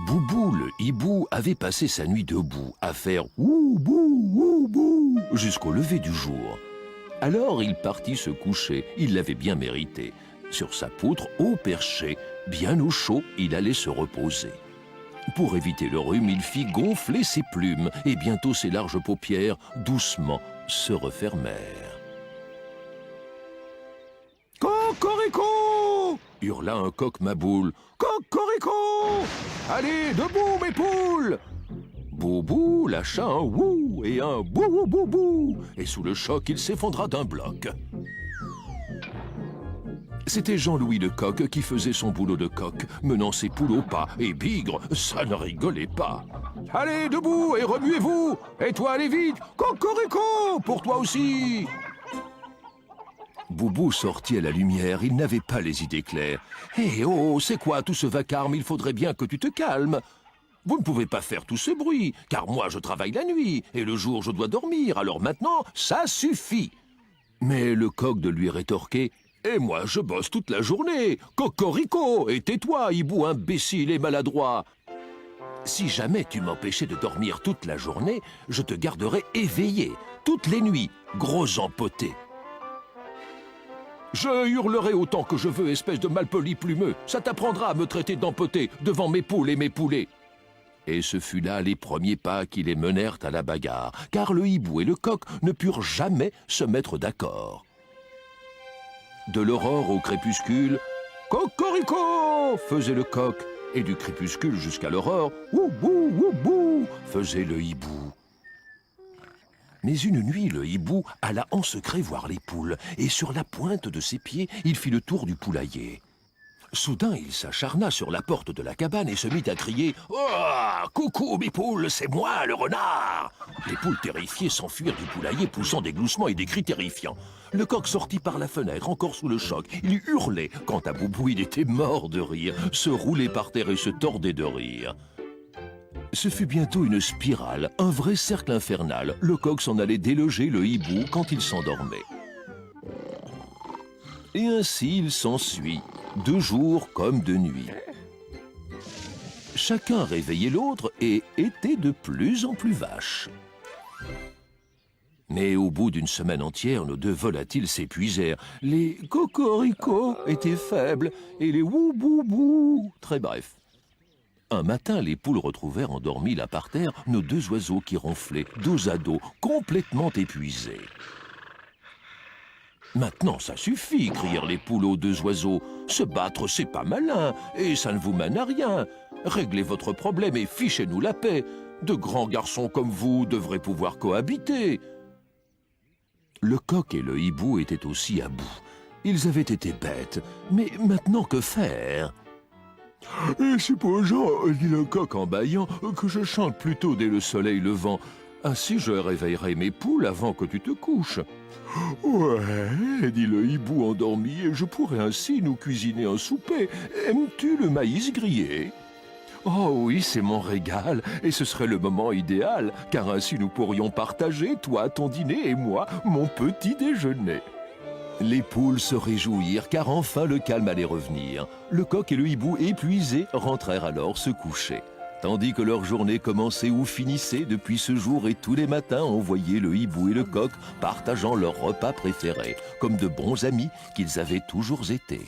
Boubou le hibou avait passé sa nuit debout à faire « ouh-bou, ouh-bou » jusqu'au lever du jour. Alors il partit se coucher, il l'avait bien mérité. Sur sa poutre, haut perché, bien au chaud, il allait se reposer. Pour éviter le rhume, il fit gonfler ses plumes et bientôt ses larges paupières, doucement, se refermèrent. « Cocorico » hurla un coq-maboule. « Cocorico ! Allez, debout, mes poules !» Boubou lâcha un « wouh » et un « bou-bou-bou-bou » et sous le choc, il s'effondra d'un bloc. C'était Jean-Louis le coq qui faisait son boulot de coq, menant ses poules au pas, et bigre, ça ne rigolait pas. « Allez, debout et remuez-vous! Et toi, allez vite! Cocorico! Pour toi aussi !» Boubou sortit à la lumière, il n'avait pas les idées claires. « Hé, oh, c'est quoi tout ce vacarme? Il faudrait bien que tu te calmes. Vous ne pouvez pas faire tout ce bruit, car moi je travaille la nuit, et le jour je dois dormir, alors maintenant, ça suffit !» Mais le coq de lui rétorquer « Et moi je bosse toute la journée, cocorico, et tais-toi, hibou imbécile et maladroit. Si jamais tu m'empêchais de dormir toute la journée, je te garderais éveillé, toutes les nuits, gros empoté. Je hurlerai autant que je veux, espèce de malpoli plumeux. Ça t'apprendra à me traiter d'empoté devant mes poules et mes poulets. » Et ce fut là les premiers pas qui les menèrent à la bagarre, car le hibou et le coq ne purent jamais se mettre d'accord. De l'aurore au crépuscule, « Cocorico » faisait le coq, et du crépuscule jusqu'à l'aurore, « Ouh-bou, ouh-bou » faisait le hibou. Mais une nuit, le hibou alla en secret voir les poules, et sur la pointe de ses pieds, il fit le tour du poulailler. Soudain, il s'acharna sur la porte de la cabane et se mit à crier « Oh, coucou, mes poules, c'est moi, le renard !» Les poules terrifiées s'enfuirent du poulailler, poussant des gloussements et des cris terrifiants. Le coq sortit par la fenêtre, encore sous le choc. Il hurlait. Quant à Boubou, il était mort de rire, se roulait par terre et se tordait de rire. Ce fut bientôt une spirale, un vrai cercle infernal. Le coq s'en allait déloger le hibou quand il s'endormait. Et ainsi il s'ensuit, de jour comme de nuit. Chacun réveillait l'autre et était de plus en plus vache. Mais au bout d'une semaine entière, nos deux volatiles s'épuisèrent. Les cocorico étaient faibles et les wou-bou-bou très brefs. Un matin, les poules retrouvèrent endormis là par terre nos deux oiseaux qui ronflaient, dos à dos, complètement épuisés. « Maintenant, ça suffit !» crièrent les poules aux deux oiseaux. « Se battre, c'est pas malin, et ça ne vous mène à rien. Réglez votre problème et fichez-nous la paix. De grands garçons comme vous devraient pouvoir cohabiter. » Le coq et le hibou étaient aussi à bout. Ils avaient été bêtes, mais maintenant que faire? « Et supposons, dit le coq en bâillant, que je chante plutôt dès le soleil levant. Ainsi je réveillerai mes poules avant que tu te couches. »« Ouais, dit le hibou endormi, et je pourrais ainsi nous cuisiner un souper. Aimes-tu le maïs grillé ?»« Oh oui, c'est mon régal, et ce serait le moment idéal, car ainsi nous pourrions partager, toi ton dîner et moi mon petit déjeuner. » Les poules se réjouirent, car enfin le calme allait revenir. Le coq et le hibou, épuisés, rentrèrent alors se coucher. Tandis que leur journée commençait ou finissait depuis ce jour, et tous les matins on voyait le hibou et le coq partageant leur repas préféré, comme de bons amis qu'ils avaient toujours été.